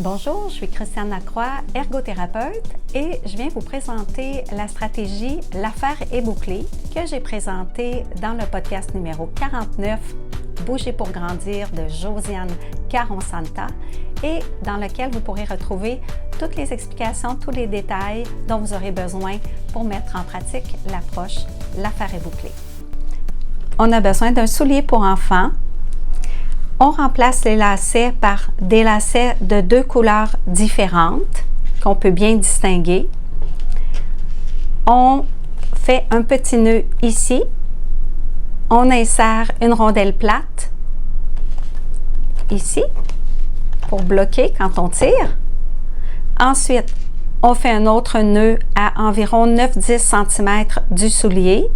Bonjour, je suis Christiane Lacroix, ergothérapeute et je viens vous présenter la stratégie « L'affaire est bouclée » que j'ai présentée dans le podcast numéro 49 « Bouger pour grandir » de Josiane Caron-Santa et dans lequel vous pourrez retrouver toutes les explications, tous les détails dont vous aurez besoin pour mettre en pratique l'approche « L'affaire est bouclée ». On a besoin d'un soulier pour enfants. On remplace les lacets par des lacets de deux couleurs différentes qu'on peut bien distinguer. On fait un petit nœud ici. On insère une rondelle plate ici pour bloquer quand on tire. Ensuite, on fait un autre nœud à environ 9-10 cm du soulier.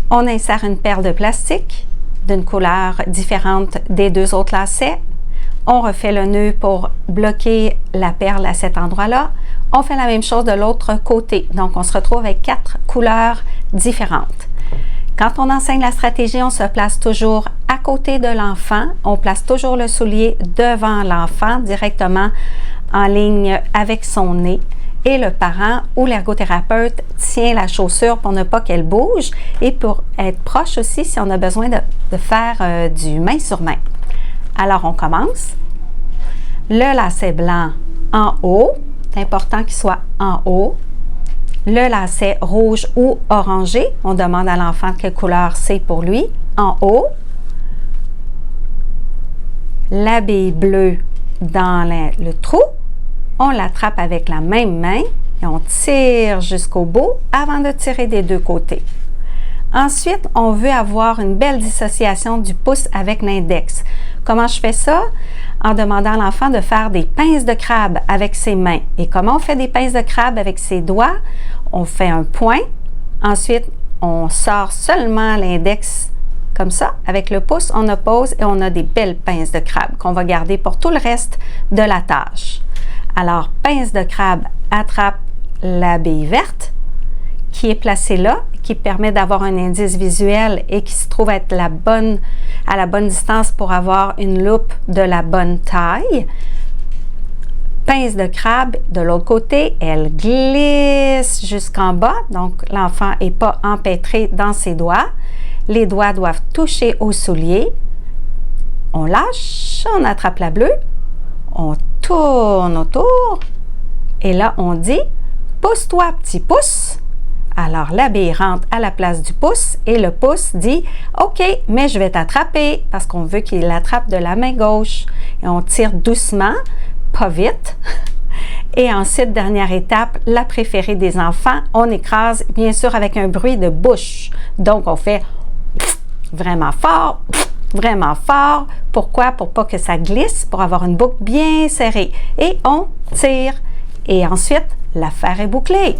On insère une perle de plastique d'une couleur différente des deux autres lacets. On refait le nœud pour bloquer la perle à cet endroit-là. On fait la même chose de l'autre côté. Donc, on se retrouve avec 4 couleurs différentes. Quand on enseigne la stratégie, on se place toujours à côté de l'enfant. On place toujours le soulier devant l'enfant, directement en ligne avec son nez. Et le parent ou l'ergothérapeute tient la chaussure pour ne pas qu'elle bouge et pour être proche aussi si on a besoin de faire du main sur main. Alors, on commence. Le lacet blanc en haut, c'est important qu'il soit en haut. Le lacet rouge ou orangé, on demande à l'enfant quelle couleur c'est pour lui, en haut. La bille bleue dans le trou. On l'attrape avec la même main et on tire jusqu'au bout avant de tirer des deux côtés. Ensuite, on veut avoir une belle dissociation du pouce avec l'index. Comment je fais ça? En demandant à l'enfant de faire des pinces de crabe avec ses mains. Et comment on fait des pinces de crabe avec ses doigts? On fait un point. Ensuite, on sort seulement l'index comme ça. Avec le pouce, on oppose et on a des belles pinces de crabe qu'on va garder pour tout le reste de la tâche. Alors, pince de crabe attrape la bille verte qui est placée là, qui permet d'avoir un indice visuel et qui se trouve être à la bonne distance pour avoir une loupe de la bonne taille. Pince de crabe, de l'autre côté, elle glisse jusqu'en bas, donc l'enfant n'est pas empêtré dans ses doigts. Les doigts doivent toucher au soulier. On lâche, on attrape la bleue, on tourne autour et là, on dit « Pousse-toi, petit pouce ». Alors, la bille rentre à la place du pouce et le pouce dit « OK, mais je vais t'attraper » parce qu'on veut qu'il l'attrape de la main gauche. Et on tire doucement, pas vite. Et ensuite, dernière étape, la préférée des enfants, on écrase bien sûr avec un bruit de bouche. Donc, on fait vraiment fort. Vraiment fort. Pourquoi? Pour pas que ça glisse, pour avoir une boucle bien serrée. Et on tire. Et ensuite, l'affaire est bouclée.